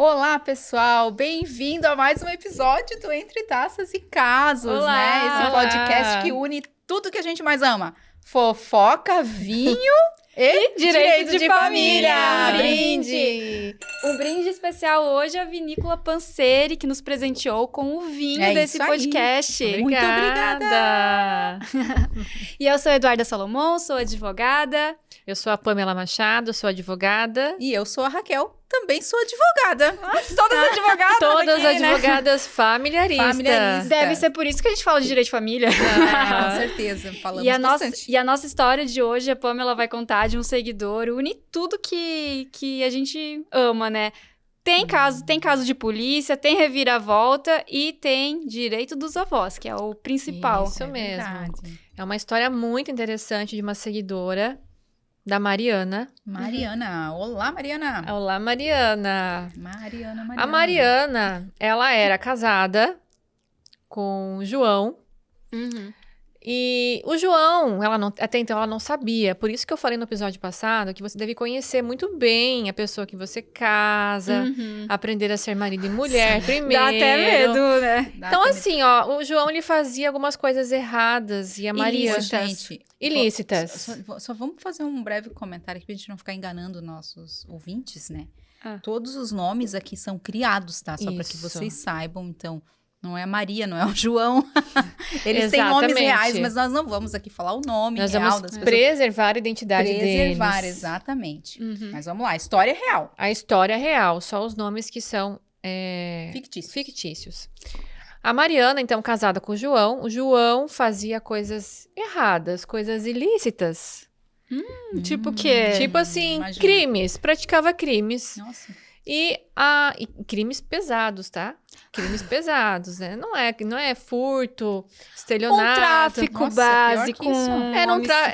Olá, pessoal! Bem-vindo a mais um episódio do Entre Taças e Casos, Olá! né? Esse podcast que une tudo que a gente mais ama. Fofoca, vinho e direito de família! Um brinde! Um brinde especial hoje à Vinícola Panzeri, que nos presenteou com o vinho desse isso aí. podcast. Muito obrigada! E eu sou a Eduarda Salomão, sou advogada. Eu sou a Pamela Machado, sou advogada. E eu sou a Raquel, também sou advogada. Todas advogadas Todas aqui, né? advogadas familiaristas. Familiaristas. Deve ser por isso que a gente fala de direito de família. Com certeza, falamos bastante. E a nossa história de hoje, a Pamela vai contar de um seguidor, une tudo que a gente ama, né? Tem caso de polícia, tem reviravolta e tem direito dos avós, que é o principal. Isso mesmo. Verdade. É uma história muito interessante de uma seguidora da Mariana. Mariana. Olá, Mariana. Olá, Mariana. Mariana. A Mariana, ela era casada com o João. Uhum. E o João, até então ela não sabia. Por isso que eu falei no episódio passado que você deve conhecer muito bem a pessoa que você casa, Uhum. aprender a ser marido e mulher primeiro. Dá até medo, né? Então, assim, ó, o João, ele fazia algumas coisas erradas e a Mariana... Ilícitas. Só vamos fazer um breve comentário aqui pra gente não ficar enganando nossos ouvintes, né? Ah. Todos os nomes aqui são criados, tá? Só para que Isso. vocês saibam. Então, não é a Maria, não é o João. Eles têm nomes Exatamente. reais, mas nós não vamos aqui falar o nome Nós real vamos das pessoas. preservar a identidade Preservar, deles. exatamente. Uhum. Mas vamos lá, história real. A história real, só os nomes que são Fictício. A Mariana, então, casada com o João fazia coisas erradas, coisas ilícitas. Tipo o quê? Tipo assim, imagina. crimes, praticava crimes. Nossa. E crimes pesados, tá? Crimes pesados, né? Não é furto, estelionato. tráfico Nossa, básico. pior que isso.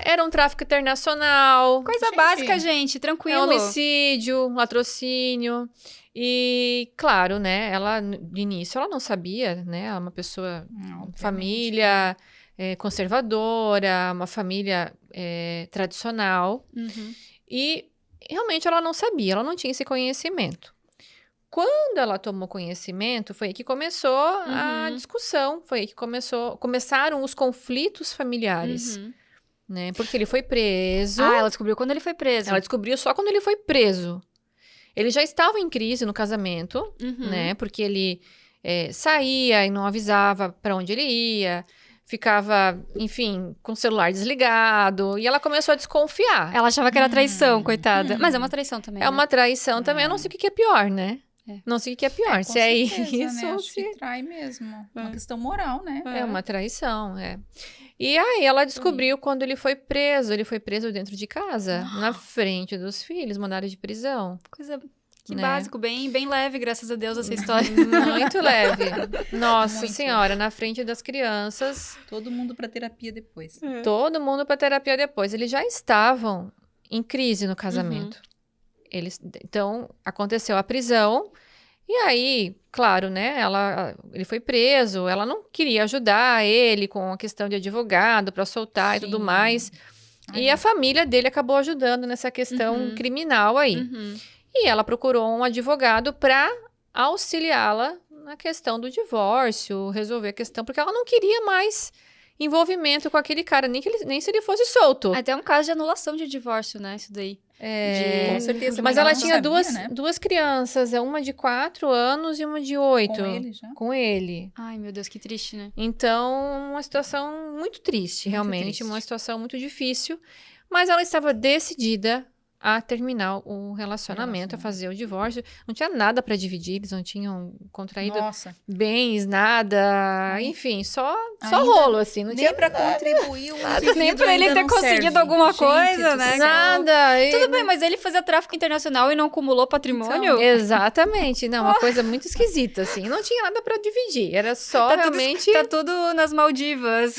Era um tráfico internacional. Coisa Gente. básica, gente. Tranquilo. Homicídio, latrocínio. E, claro, né? Ela, de início, ela não sabia, né? Ela é uma pessoa, Obviamente. família conservadora, uma família tradicional. Uhum. E, realmente, ela não sabia, ela não tinha esse conhecimento. Quando ela tomou conhecimento, foi aí que começou a discussão, foi aí que começaram os conflitos familiares, Uhum. né? Porque ele foi preso. Ah, ela descobriu quando ele foi preso. Ela descobriu só quando ele foi preso. Ele já estava em crise no casamento, Uhum. né? Porque ele saía e não avisava para onde ele ia, ficava, enfim, com o celular desligado. E ela começou a desconfiar. Ela achava que era traição, coitada. Mas é uma traição também. É uma traição também. Eu não sei o que é pior, né? Não sei o que é pior. Com Se é certeza, isso né? ou Acho se que trai mesmo. Uma questão moral, né? é uma traição, E aí ela descobriu quando ele foi preso. Ele foi preso dentro de casa, na frente dos filhos, mandado de prisão. Coisa que Né? básico, bem leve, graças a Deus, essa história. Muito leve. Nossa Muito. Senhora, na frente das crianças. Todo mundo pra terapia depois. Todo mundo para terapia depois. Eles já estavam em crise no casamento. Então, aconteceu a prisão. E aí, claro, né? Ele foi preso. Ela não queria ajudar ele com a questão de advogado para soltar e tudo Sim. mais. Ai, E a família dele acabou ajudando nessa questão criminal aí. Uhum. E ela procurou um advogado para auxiliá-la na questão do divórcio, resolver a questão, porque ela não queria mais envolvimento com aquele cara, nem se ele fosse solto. Até um caso de anulação de divórcio, né? Isso daí. Com certeza. Mas ela ela não tinha sabia, né? duas crianças, uma de 4 anos e uma de 8. Com ele já? Com ele. Ai, meu Deus, que triste, né? Então, uma situação muito triste, Muito realmente, triste. uma situação muito difícil. Mas ela estava decidida a terminar o relacionamento, a fazer o divórcio. Não tinha nada para dividir, eles não tinham contraído Nossa. bens, nada, enfim, só Ainda rolo, assim, não Nem tinha pra contribuir o Nem pra ele ter conseguido alguma coisa, né? nada. Tudo bem, mas ele fazia tráfico internacional e não acumulou patrimônio? Exatamente, não, uma coisa muito esquisita, assim, não tinha nada para dividir, era só realmente... Tá tudo nas Maldivas.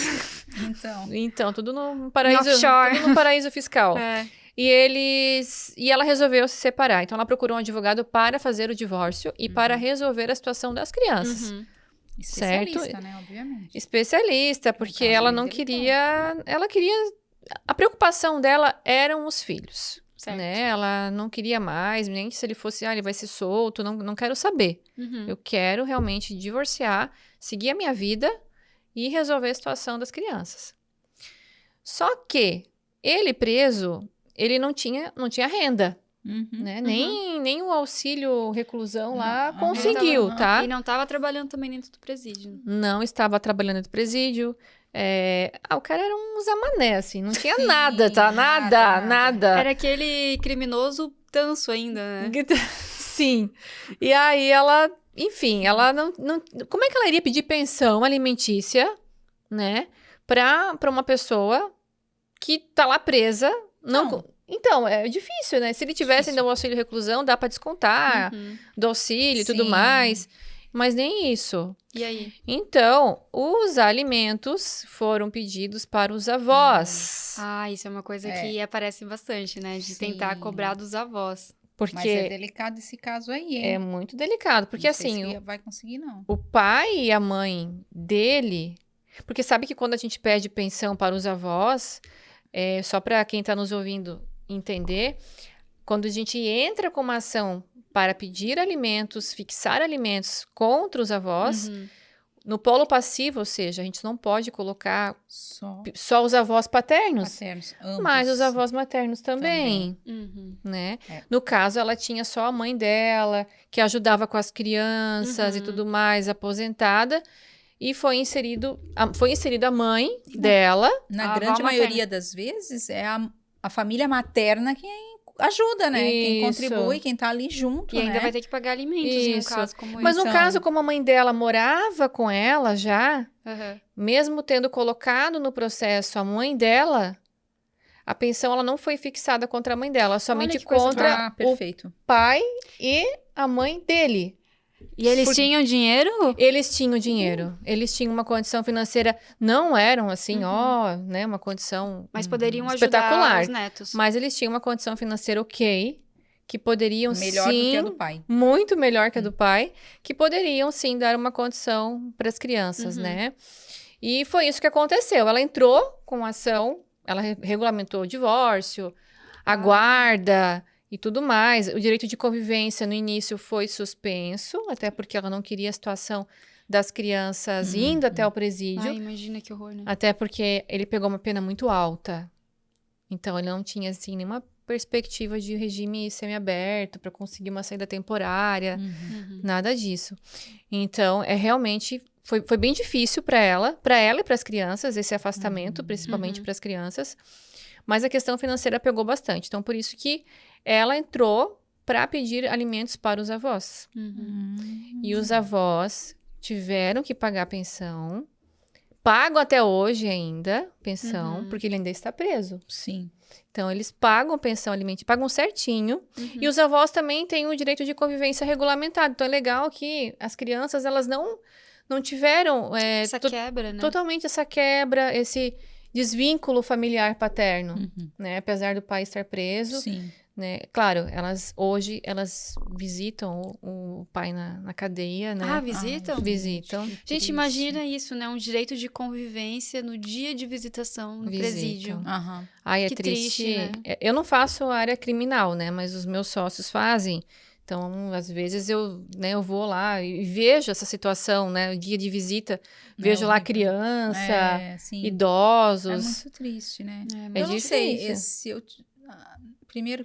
Então, tudo no paraíso, offshore. tudo no paraíso fiscal. É. E ela resolveu se separar. Então ela procurou um advogado para fazer o divórcio e para resolver a situação das crianças. Uhum. especialista, né? Obviamente. Especialista, porque caso ela bem não delicado. queria, ela queria, a preocupação dela eram os filhos. Certo. né? Ela não queria mais, nem que se ele fosse, ele vai ser solto, não quero saber. Uhum. Eu quero realmente divorciar, seguir a minha vida e resolver a situação das crianças. Só que ele preso, ele não tinha renda, né? Nem o auxílio reclusão lá Não, conseguiu, ele tá? E não tava trabalhando também dentro do presídio. Não estava trabalhando no presídio. O cara era um zamané, assim, não tinha Sim, nada, tá? nada. Nada. Era aquele criminoso tanso ainda, né? Sim. E aí ela, enfim, ela não... Como é que ela iria pedir pensão alimentícia, né? Pra uma pessoa que tá lá presa. Então, é difícil, né? Se ele tivesse ainda o auxílio reclusão, dá pra descontar Uhum. do auxílio e tudo Sim. mais. Mas nem isso. E aí? Então, os alimentos foram pedidos para os avós. Isso é uma coisa que aparece bastante, né? De Sim. tentar cobrar dos avós. Porque Mas é delicado esse caso aí, hein? é muito delicado. Porque Não sei assim, se vai conseguir, não. o pai e a mãe dele... Porque sabe que quando a gente pede pensão para os avós, só para quem está nos ouvindo entender, quando a gente entra com uma ação para pedir alimentos, fixar alimentos contra os avós, Uhum. no polo passivo, ou seja, a gente não pode colocar Só só os avós paternos, paternos, ambos. mas os avós maternos também. Uhum. Né? É. No caso, ela tinha só a mãe dela, que ajudava com as crianças e Uhum. tudo mais, aposentada, e foi inserido a mãe dela. Na A avó grande materna. maioria das vezes, é a família materna quem ajuda, né? Quem Isso. contribui, quem tá ali junto, E ainda né? vai ter que pagar alimentos em um Isso. caso como Mas esse. no Então- caso, como a mãe dela morava com ela já, Aham. mesmo tendo colocado no processo a mãe dela, a pensão ela não foi fixada contra a mãe dela, somente que coisa contra o perfeito. pai e a mãe dele. E eles tinham dinheiro? Eles tinham dinheiro, eles tinham uma condição financeira, não eram assim, né, uma condição Mas poderiam ajudar espetacular, os netos. mas eles tinham uma condição financeira ok, que poderiam Melhor do sim, que a do pai. muito melhor que a do pai, que poderiam sim dar uma condição para as crianças, né? E foi isso que aconteceu. Ela entrou com a ação, ela regulamentou o divórcio, a guarda e tudo mais. O direito de convivência no início foi suspenso, até porque ela não queria a situação das crianças indo até o presídio, Ai, imagina que horror, né? até porque ele pegou uma pena muito alta. Então ele não tinha assim nenhuma perspectiva de regime semiaberto para conseguir uma saída temporária, nada disso. Então realmente foi bem difícil para ela e para as crianças esse afastamento, principalmente para as crianças. Mas a questão financeira pegou bastante. Então por isso que ela entrou para pedir alimentos para os avós. E os avós tiveram que pagar pensão. Pagam até hoje ainda pensão, porque ele ainda está preso. Sim. Então, eles pagam pensão alimentícia, pagam certinho. E os avós também têm o direito de convivência regulamentado. Então, é legal que as crianças, elas não tiveram Essa quebra, né? totalmente essa quebra, esse desvínculo familiar paterno, né? Apesar do pai estar preso, Sim. né? Claro, hoje elas visitam o pai na cadeia, né? Ah, visitam? Visitam. Gente, imagina isso, né? Um direito de convivência no dia de visitação no Visitam. presídio. Aham. Ai, é Que triste. triste, né? Eu não faço área criminal, né? Mas os meus sócios fazem. Então, às vezes, eu vou lá e vejo essa situação, né? O dia de visita, vejo lá horrível. criança, Sim. idosos. É muito triste, né? É Eu não sei, difícil. se eu... Primeiro,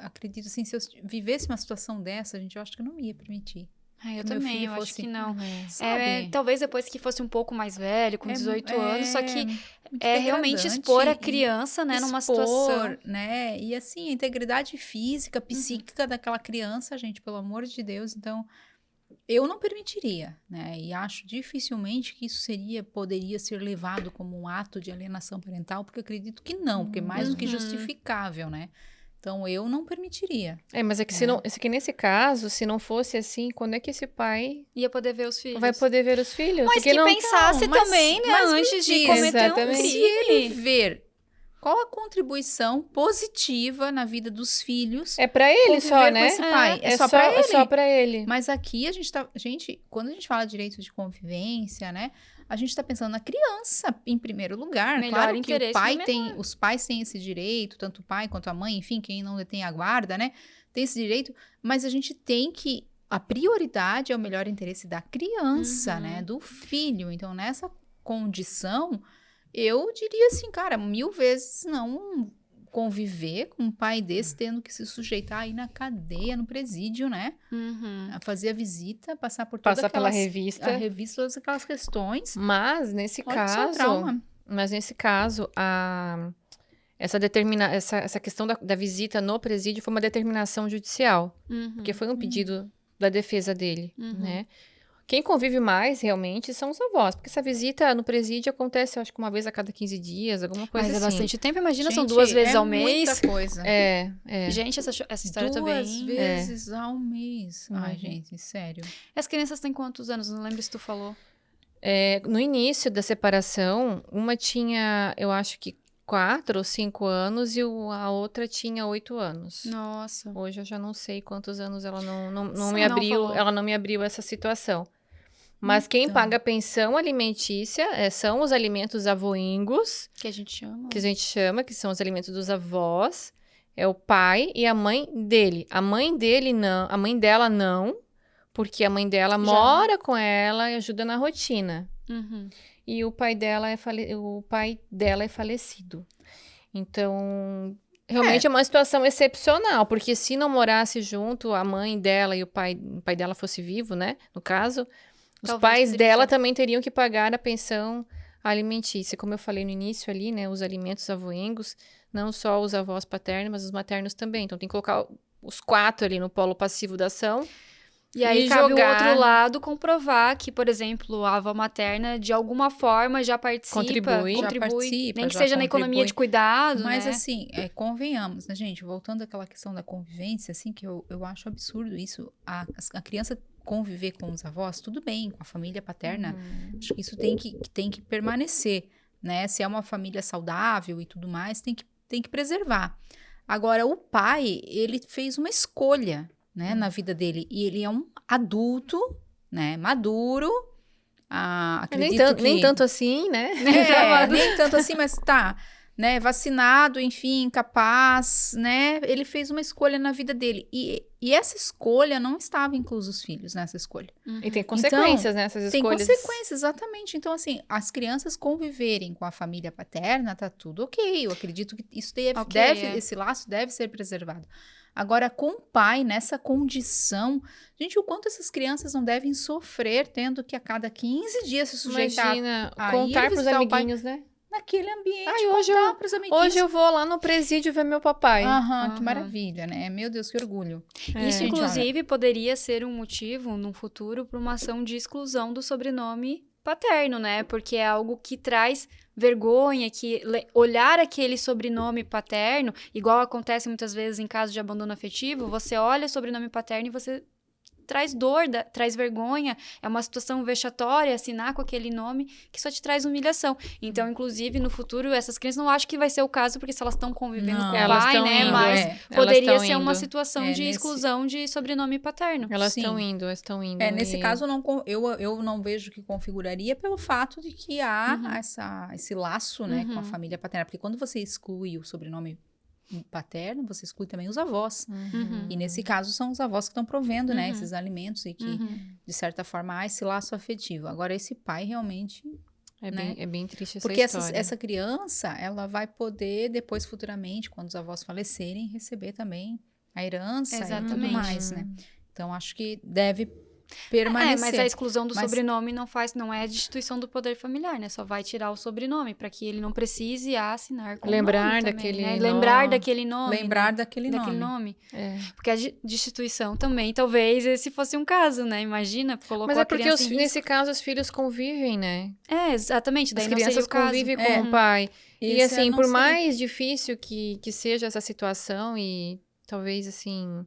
acredito assim, se eu vivesse uma situação dessa, gente, eu acho que eu não ia permitir. Ah, eu Que meu também, filho eu acho fosse- que não. Sabe? Talvez depois que fosse um pouco mais velho, com 18 anos, só que muito realmente degradante expor a e criança, né, numa expor, situação. né? E assim, a integridade física, psíquica daquela criança, gente, pelo amor de Deus. Então, eu não permitiria, né? E acho dificilmente que isso poderia ser levado como um ato de alienação parental, porque eu acredito que não, porque é mais do que justificável, né? Então, eu não permitiria. Mas é que que nesse caso, se não fosse assim, quando é que esse pai Ia poder ver os filhos. vai poder ver os filhos? Mas Porque que não... pensasse Não, mas- também, né? mas me Antes de diz, cometer um exatamente. Se ele crime. ver Qual a contribuição positiva na vida dos filhos? É pra ele conviver só, com né? esse pai. É só só, pra ele. É só pra ele. Mas aqui quando a gente fala de direito de convivência, né? A gente tá pensando na criança em primeiro lugar. Melhor Claro que interesse do os pais têm esse direito, tanto o pai quanto a mãe, enfim, quem não detém a guarda, né? Tem esse direito, mas a gente tem que a prioridade é o melhor interesse da criança, né? Do filho. Então, nessa condição, eu diria assim, cara, 1000 vezes não conviver com um pai desse tendo que se sujeitar aí na cadeia, no presídio, né? A fazer a visita, passar por toda Passar pela aquelas... revista. A revista, todas aquelas questões. Mas, nesse Olha só o caso... trauma. Mas, nesse caso, essa questão da visita no presídio foi uma determinação judicial. Porque foi um pedido da defesa dele, né? Quem convive mais, realmente, são os avós. Porque essa visita no presídio acontece, eu acho que uma vez a cada 15 dias, alguma coisa Mas assim. é bastante tempo, imagina, são Gente, 2 vezes é ao mês. muita coisa. Gente, essa história também... 2 vezes ao mês. Ai, Uhum. gente, sério. As crianças têm quantos anos? Não lembro se tu falou. No início da separação, uma tinha, eu acho que 4 ou 5 anos e a outra tinha 8 anos. Nossa. Hoje eu já não sei quantos anos ela não Sim, me não abriu, falou. ela não me abriu essa situação. Mas quem Então. paga a pensão alimentícia são os alimentos avoingos, Que a gente chama. que a gente chama, que são os alimentos dos avós. É o pai e a mãe dele. A mãe dele não, a mãe dela não, porque a mãe dela mora com ela e ajuda na rotina. E o pai dela é falecido. Então, realmente é uma situação excepcional, porque se não morasse junto, a mãe dela e o pai dela fosse vivo, né? No caso, os Talvez pais poderia dela ser. também teriam que pagar a pensão alimentícia. Como eu falei no início ali, né? Os alimentos avoengos, não só os avós paternos, mas os maternos também. Então, tem que colocar os 4 ali no polo passivo da ação. E aí E cabe o jogar- outro lado comprovar que, por exemplo, a avó materna, de alguma forma, já participa. Contribui. Já participa, nem que já seja na economia contribui. de cuidado, Mas né? assim, convenhamos, né, gente? Voltando àquela questão da convivência, assim, que eu acho absurdo isso. A criança conviver com os avós, tudo bem, com a família paterna. Acho que isso tem que permanecer, né? Se é uma família saudável e tudo mais, tem que preservar. Agora, o pai, ele fez uma escolha, né, na vida dele. E ele é um adulto, né, maduro. Acredito Nem que... tanto assim, né? nem tanto assim, mas tá, né, vacinado, enfim, capaz, né, ele fez uma escolha na vida dele, e essa escolha não estava incluso os filhos nessa escolha. E tem consequências nessas Tem escolhas. consequências, exatamente. Então, assim, as crianças conviverem com a família paterna, tá tudo ok, eu acredito que isso esse laço deve ser preservado. Agora, com o pai, nessa condição, gente, o quanto essas crianças não devem sofrer tendo que a cada 15 dias se sujeitar Imagina, a ir contar pros visitar o pai. amiguinhos, né? naquele ambiente, Ai, contar pros amiguinhos. Hoje eu vou lá no presídio ver meu papai. Aham, que Aham. maravilha, né? Meu Deus, que orgulho. Isso, Gente, inclusive, poderia ser um motivo, no futuro, para uma ação de exclusão do sobrenome paterno, né? Porque é algo que traz vergonha, que olhar aquele sobrenome paterno, igual acontece muitas vezes em casos de abandono afetivo, você olha o sobrenome paterno e você traz dor, traz vergonha, é uma situação vexatória assinar com aquele nome que só te traz humilhação. Então, inclusive, no futuro, essas crianças não acho que vai ser o caso, porque se elas estão convivendo Não, com o elas pai, tão né? indo, Mas Elas poderia tão ser uma indo. situação de exclusão de sobrenome paterno. Elas Sim. estão indo, elas estão indo. Nesse caso, eu não vejo que configuraria pelo fato de que há esse laço, né, com a família paterna. Porque quando você exclui o sobrenome paterno, você exclui também os avós. E nesse caso, são os avós que estão provendo, né, esses alimentos e que, de certa forma, há esse laço afetivo. Agora, esse pai realmente... É bem triste essa Porque história. essa criança, ela vai poder, depois, futuramente, quando os avós falecerem, receber também a herança e tudo Exatamente. mais, né? Então, acho que deve permanecer. Mas a exclusão do Mas- sobrenome não é a destituição do poder familiar, né? Só vai tirar o sobrenome, para que ele não precise assinar com Lembrar o nome também, daquele né? nome. Lembrar daquele nome. Lembrar né? daquele nome. É. Porque a destituição também, talvez esse fosse um caso, né? Imagina, colocou Mas a é porque criança em risco. nesse caso os filhos convivem, né? Exatamente, daí As não seria crianças o caso. convivem com o pai. E Esse assim, não por seria- mais difícil que seja essa situação e talvez assim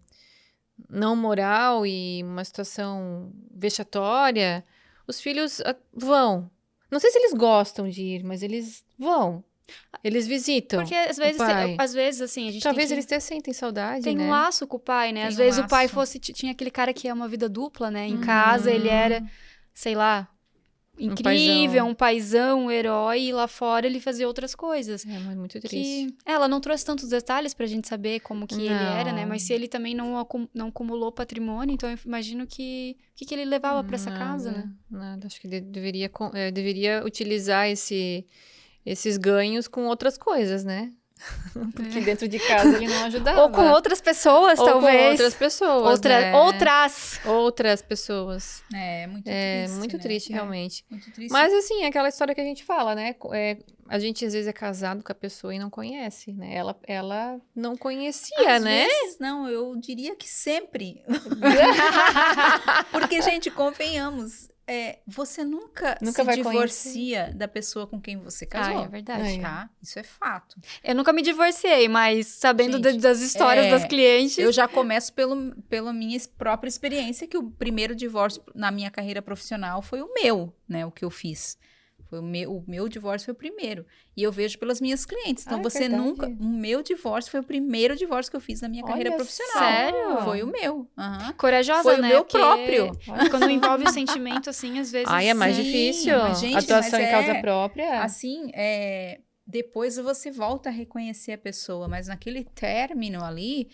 não moral e uma situação vexatória, os filhos vão. Não sei se eles gostam de ir, mas eles vão. Eles visitam Porque o pai. às vezes, assim, a gente Talvez tem eles até sentem saudade, tem né? um laço com o pai, né? Tem Às um vezes o pai laço. tinha aquele cara que é uma vida dupla, né? Em Uhum. casa ele era, sei lá, incrível, paizão. um paizão, um herói, e lá fora ele fazia outras coisas. É muito triste. Que ela não trouxe tantos detalhes pra gente saber como que ele era, né? Não. Mas se ele também não acumulou patrimônio, então eu imagino que ele levava pra essa casa, né? Nada. Acho que deveria utilizar esses ganhos com outras coisas, né? Porque dentro de casa ele não ajudava. Ou com outras pessoas, Ou talvez. com outras pessoas, né? Outras pessoas. É muito É triste, muito né? triste, realmente. Muito triste. Mas, assim, é aquela história que a gente fala, né? A gente, às vezes, é casado com a pessoa e não conhece, né? Ela não conhecia, Às né? vezes, não, eu diria que sempre. Porque, gente, convenhamos, você nunca Nunca se vai divorcia da pessoa com quem você casou. É verdade. Tá? Isso é fato. Eu nunca me divorciei, mas sabendo Gente, das histórias das clientes... Eu já começo pela minha própria experiência, que o primeiro divórcio na minha carreira profissional foi o meu, né? O que eu fiz. Foi o meu divórcio foi o primeiro. E eu vejo pelas minhas clientes. Então, você verdade. nunca... O meu divórcio foi o primeiro divórcio que eu fiz na minha carreira Olha profissional. Sério? Foi o meu. Aham. Corajosa, Foi o né? meu Porque próprio. Quando envolve o sentimento, assim, às vezes... Ai, é mais Sim, difícil. mas, gente, Atuação mas em causa própria. Assim, depois você volta a reconhecer a pessoa, mas naquele término ali,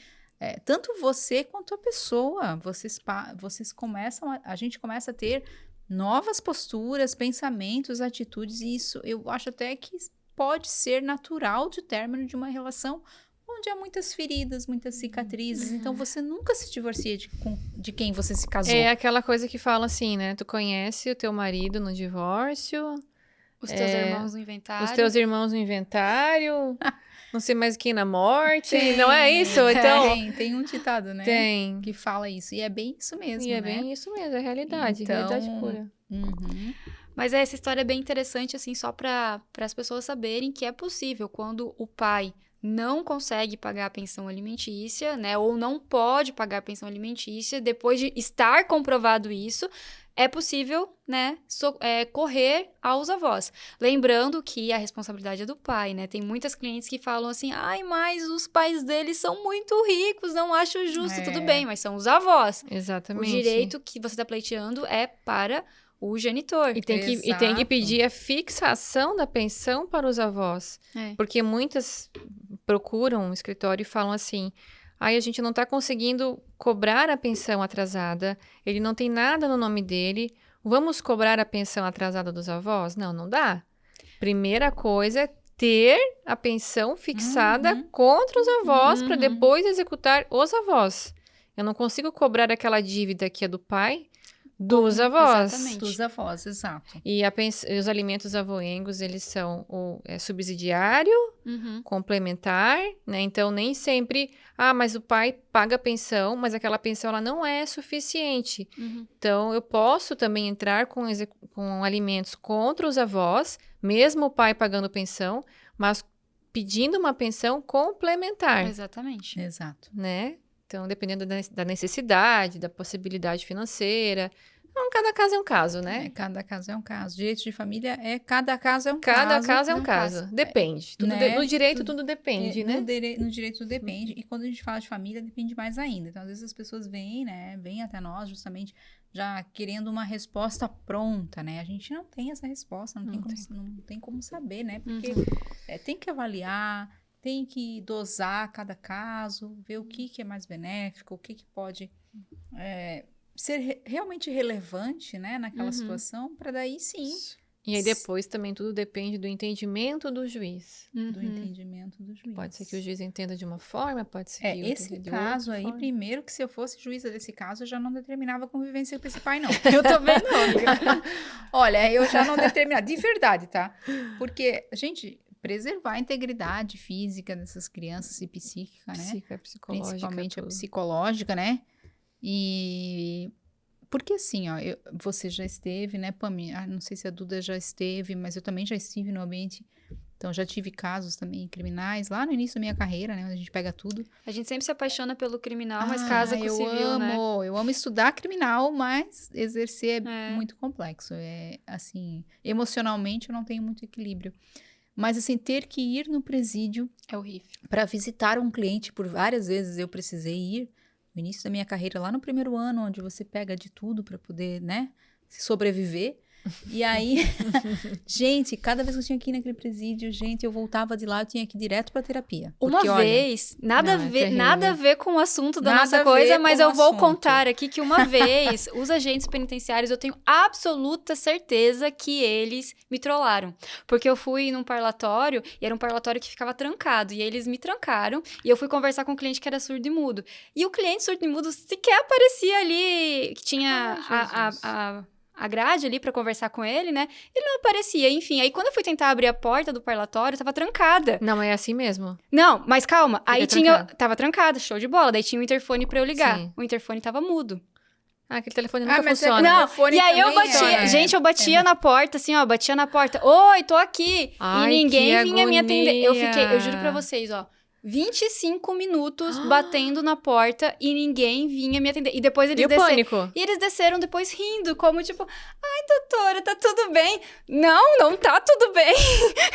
tanto você quanto a pessoa, vocês começam, a gente começa a ter novas posturas, pensamentos, atitudes, e isso eu acho até que pode ser natural de término de uma relação onde há muitas feridas, muitas cicatrizes, então você nunca se divorcia de quem você se casou. É aquela coisa que fala assim, né? Tu conhece o teu marido no divórcio, Os teus irmãos no inventário. os teus irmãos no inventário, não sei mais quem na morte. Não é isso? Então, Tem um ditado, né? tem. Que fala isso. E é bem isso mesmo, E é né? bem isso mesmo, é realidade. Então, Realidade pura. Uhum. Mas essa história é bem interessante, assim, só para as pessoas saberem que é possível quando o pai não consegue pagar a pensão alimentícia, né? Ou não pode pagar a pensão alimentícia, depois de estar comprovado isso, é possível, né, correr aos avós. Lembrando que a responsabilidade é do pai, né? Tem muitas clientes que falam assim, ai, mas os pais deles são muito ricos, não acho justo. Tudo bem, mas são os avós. Exatamente. O direito que você está pleiteando é para o genitor. E tem que pedir a fixação da pensão para os avós. Porque muitas procuram um escritório e falam assim, a gente não está conseguindo cobrar a pensão atrasada, ele não tem nada no nome dele, vamos cobrar a pensão atrasada dos avós? Não dá. Primeira coisa é ter a pensão fixada contra os avós para depois executar os avós. Eu não consigo cobrar aquela dívida que é do pai dos avós. Exatamente. Dos avós, exato. E os alimentos avoengos, eles são subsidiário, complementar, né? Então, nem sempre... mas o pai paga a pensão, mas aquela pensão ela não é suficiente. Então, eu posso também entrar com alimentos contra os avós, mesmo o pai pagando pensão, mas pedindo uma pensão complementar. Exatamente. Exato. Né? Então, dependendo da necessidade, da possibilidade financeira. Então, cada caso é um caso, né? Cada caso é um caso. Direito de família cada caso é um Cada caso. caso é um caso. Depende. Né? No direito, tudo depende, né? No direito tudo depende. E quando a gente fala de família, depende mais ainda. Então, às vezes as pessoas vêm até nós justamente já querendo uma resposta pronta, né? A gente não tem essa resposta, não tem como saber, né? Porque tem que avaliar, tem que dosar cada caso, ver o que é mais benéfico, o que pode ser realmente relevante, né, naquela situação, para daí sim. E aí depois também tudo depende do entendimento do juiz. Do entendimento do juiz. Pode ser que o juiz entenda de uma forma, pode ser que esse caso aí, forma. primeiro que se eu fosse juíza desse caso, eu já não determinava a convivência com esse pai, não. Eu também não, amiga. Olha, eu já não determinava, de verdade, tá? Porque, gente, preservar a integridade física dessas crianças e psíquica, né? Psicológica, principalmente tudo. a psicológica, né? E porque assim, ó, você já esteve, né, Pami? Não sei se a Duda já esteve, mas eu também já estive no ambiente. Então, já tive casos também criminais lá no início da minha carreira, né? Onde a gente pega tudo. A gente sempre se apaixona pelo criminal, mas casa com o civil, né? Eu amo estudar criminal, mas exercer é muito complexo. Assim, emocionalmente eu não tenho muito equilíbrio. Mas, assim, ter que ir no presídio É horrível. para visitar um cliente, por várias vezes eu precisei ir, no início da minha carreira, lá no primeiro ano, onde você pega de tudo para poder, né, sobreviver. E aí, gente, cada vez que eu tinha que ir naquele presídio, gente, eu voltava de lá, eu tinha que ir direto pra terapia. Uma Porque, olha, vez, nada Não, a é ver, terrível. nada a ver com o assunto da Nada nossa a coisa, ver mas com o eu vou assunto. contar aqui que uma vez, os agentes penitenciários, eu tenho absoluta certeza que eles me trollaram. Porque eu fui num parlatório, e era um parlatório que ficava trancado, e eles me trancaram, e eu fui conversar com um cliente que era surdo e mudo. E o cliente surdo e mudo sequer aparecia ali, que tinha a grade ali pra conversar com ele, né? Ele não aparecia, enfim. Aí quando eu fui tentar abrir a porta do parlatório, tava trancada. Não, é assim mesmo. Não, mas calma. Aí tinha. trancado. Tava trancada, show de bola. Daí tinha um interfone pra eu ligar. Sim. O interfone tava mudo. Ah, aquele telefone nunca mas é funciona. que Não, telefone e aí eu também batia. é- Gente, eu batia na porta, assim, ó, batia na porta. Oi, tô aqui. Ai, e ninguém que vinha me atender. Eu fiquei, eu juro agonia. pra vocês, ó. 25 minutos batendo na porta e ninguém vinha me atender. E depois eles E o desceram. pânico? E eles desceram depois rindo, como tipo, ai, doutora, tá tudo bem? Não, não tá tudo bem.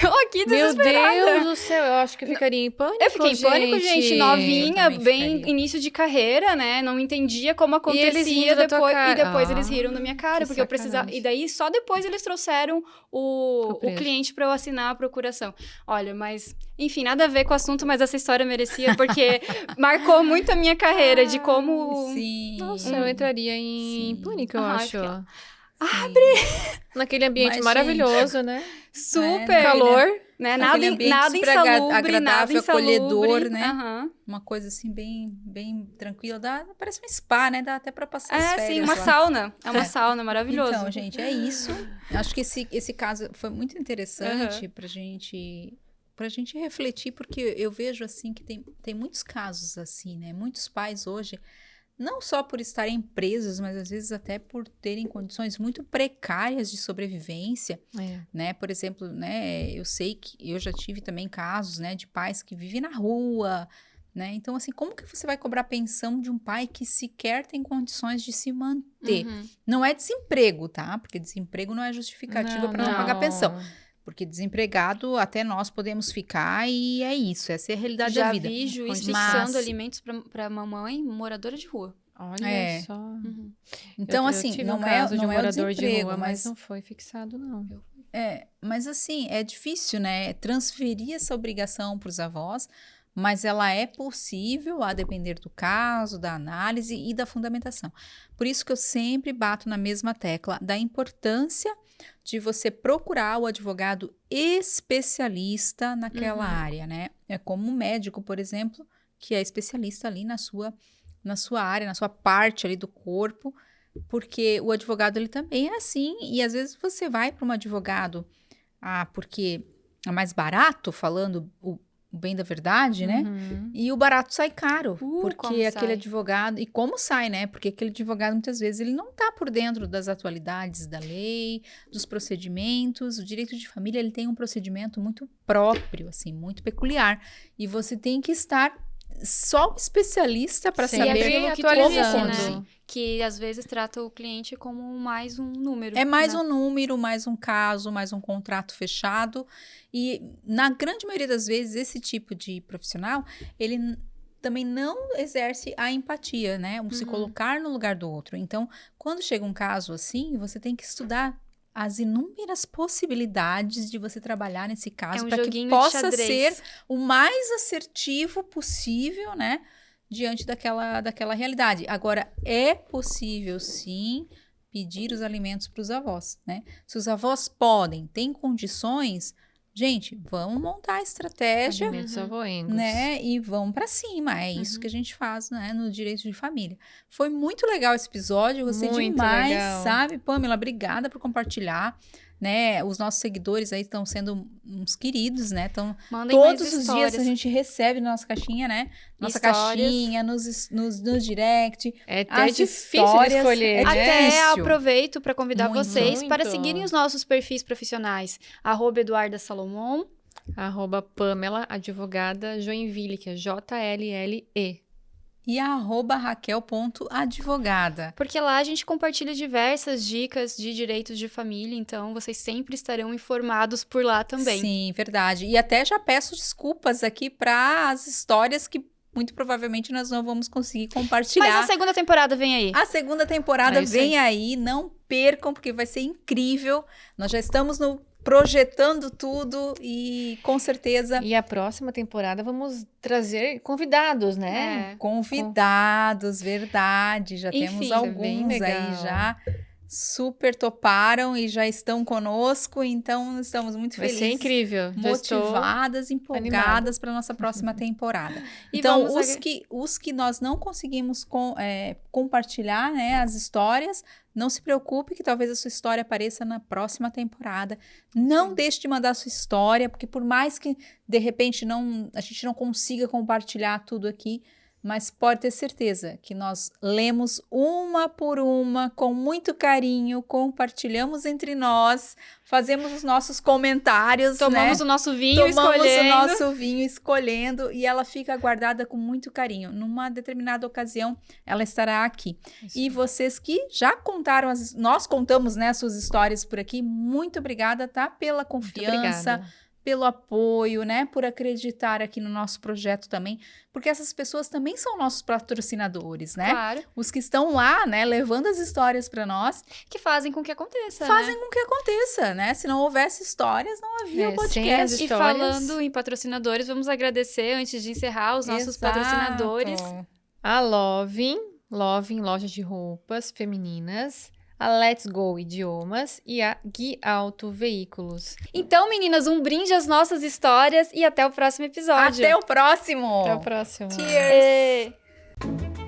Eu aqui Meu desesperada. Deus do céu, eu acho que eu ficaria em pânico, Eu fiquei em pânico, gente, Eu novinha, também bem ficaria. início de carreira, né? Não entendia como eles acontecia rindo da tua depois. cara. E depois eles Ah, riram da minha cara, que porque eu precisava. sacanagem. E daí só depois eles trouxeram o preso. cliente pra eu assinar a procuração. Olha, mas, enfim, nada a ver com o assunto, mas essa história merecia, porque marcou muito a minha carreira de como. Sim. Nossa, eu entraria em Sim. pânico, eu Aham, acho. Abre! Naquele ambiente Mas, maravilhoso, né? Super. Calor. Né? Aquele ambiente Nada super insalubre, nada agradável, insalubre. acolhedor, né? Aham. Uma coisa assim bem tranquila. Parece um spa, né? Dá até pra passar as É, férias sim, uma lá. sauna. É uma É. sauna, maravilhoso. Então, gente, é isso. Acho que esse caso foi muito interessante pra gente refletir, porque eu vejo assim que tem muitos casos assim, né? Muitos pais hoje, não só por estarem presos, mas às vezes até por terem condições muito precárias de sobrevivência, É. né? Por exemplo, né? Eu sei que eu já tive também casos, né? De pais que vivem na rua, né? Então, assim, como que você vai cobrar pensão de um pai que sequer tem condições de se manter? Uhum. Não é desemprego, tá? Porque desemprego não é justificativa para não pagar pensão. Porque desempregado até nós podemos ficar e é isso, essa é a realidade Já da vida. vi juiz Mas- fixando alimentos pra mamãe moradora de rua. Olha É. só. Uhum. Então, eu assim, tive não um caso é, de um não é o morador de desemprego, rua, mas mas não foi fixado, não. mas assim, é difícil, né? Transferir essa obrigação para os avós, mas ela é possível a depender do caso, da análise e da fundamentação. Por isso que eu sempre bato na mesma tecla da importância de você procurar o advogado especialista naquela área, né? É como um médico, por exemplo, que é especialista ali na sua área, na sua parte ali do corpo, porque o advogado ele também é assim, e às vezes você vai para um advogado, porque é mais barato, falando o bem da verdade, né? Uhum. E o barato sai caro, como porque aquele sai? advogado, e como sai, né? Porque aquele advogado muitas vezes ele não tá por dentro das atualidades da lei, dos procedimentos. O direito de família ele tem um procedimento muito próprio, assim, muito peculiar, e você tem que estar só um especialista para Sempre saber aquilo que tu atualizando. disse, né? Que às vezes trata o cliente como mais um número. É mais né? um número, mais um caso, mais um contrato fechado. E na grande maioria das vezes, esse tipo de profissional, ele também não exerce a empatia, né? O se colocar no lugar do outro. Então, quando chega um caso assim, você tem que estudar as inúmeras possibilidades de você trabalhar nesse É caso um para que joguinho possa de xadrez. ser o mais assertivo possível, né? Diante daquela realidade. Agora, é possível, sim, pedir os alimentos para os avós, né? Se os avós podem, têm condições, gente, vamos montar a estratégia, Alimentos avoengos. né? E vamos para cima. É isso que a gente faz, né? No direito de família. Foi muito legal esse episódio, eu gostei Muito demais, legal. sabe? Pamela, obrigada por compartilhar. Né, os nossos seguidores aí estão sendo uns queridos, né? Mandem mais Todos os histórias. dias a gente recebe na nossa caixinha, né? Nossa Histórias. caixinha, no direct. É até As difícil de histórias, escolher, é né? Até difícil. aproveito para convidar Muito. vocês para Muito. seguirem os nossos perfis profissionais. @Eduarda Salomon. @Pamela Advogada Joinville, que é JLLE. e a @raquel.advogada. Porque lá a gente compartilha diversas dicas de direitos de família, então vocês sempre estarão informados por lá também. Sim, verdade. E até já peço desculpas aqui para as histórias que muito provavelmente nós não vamos conseguir compartilhar. Mas a segunda temporada vem aí. A segunda temporada É isso vem aí, não percam, porque vai ser incrível. Nós já estamos projetando tudo e com certeza E a próxima temporada vamos trazer convidados, né? É. convidados, verdade. Já Enfim, temos isso é bem alguns legal. aí já super toparam e já estão conosco, então estamos muito Vai felizes. ser incrível. Já estou Motivadas, empolgadas para nossa próxima temporada. E Então, vamos os que nós não conseguimos compartilhar, né, as histórias, não se preocupe que talvez a sua história apareça na próxima temporada. Não deixe de mandar a sua história, porque por mais que, de repente, a gente não consiga compartilhar tudo aqui, mas pode ter certeza que nós lemos uma por uma, com muito carinho, compartilhamos entre nós, fazemos os nossos comentários, Tomamos né? o nosso vinho Tomamos escolhendo. o nosso vinho escolhendo e ela fica guardada com muito carinho. Numa determinada ocasião, ela estará aqui. E vocês que já contaram, nós contamos, né, suas histórias por aqui, muito obrigada, tá? Pela Muito confiança, obrigada. pelo apoio, né? Por acreditar aqui no nosso projeto também, porque essas pessoas também são nossos patrocinadores, né? Claro. Os que estão lá, né, levando as histórias para nós, Que fazem com que aconteça, fazem né? com que aconteça, né? Se não houvesse histórias, não havia Sem podcast. as E histórias. falando em patrocinadores, vamos agradecer, antes de encerrar, os nossos Exato. patrocinadores. A Lovin, loja de roupas femininas. A Let's Go Idiomas e a Gui Auto Veículos. Então, meninas, um brinde às nossas histórias e até o próximo episódio. Até o próximo! Até o próximo. Cheers! Ê!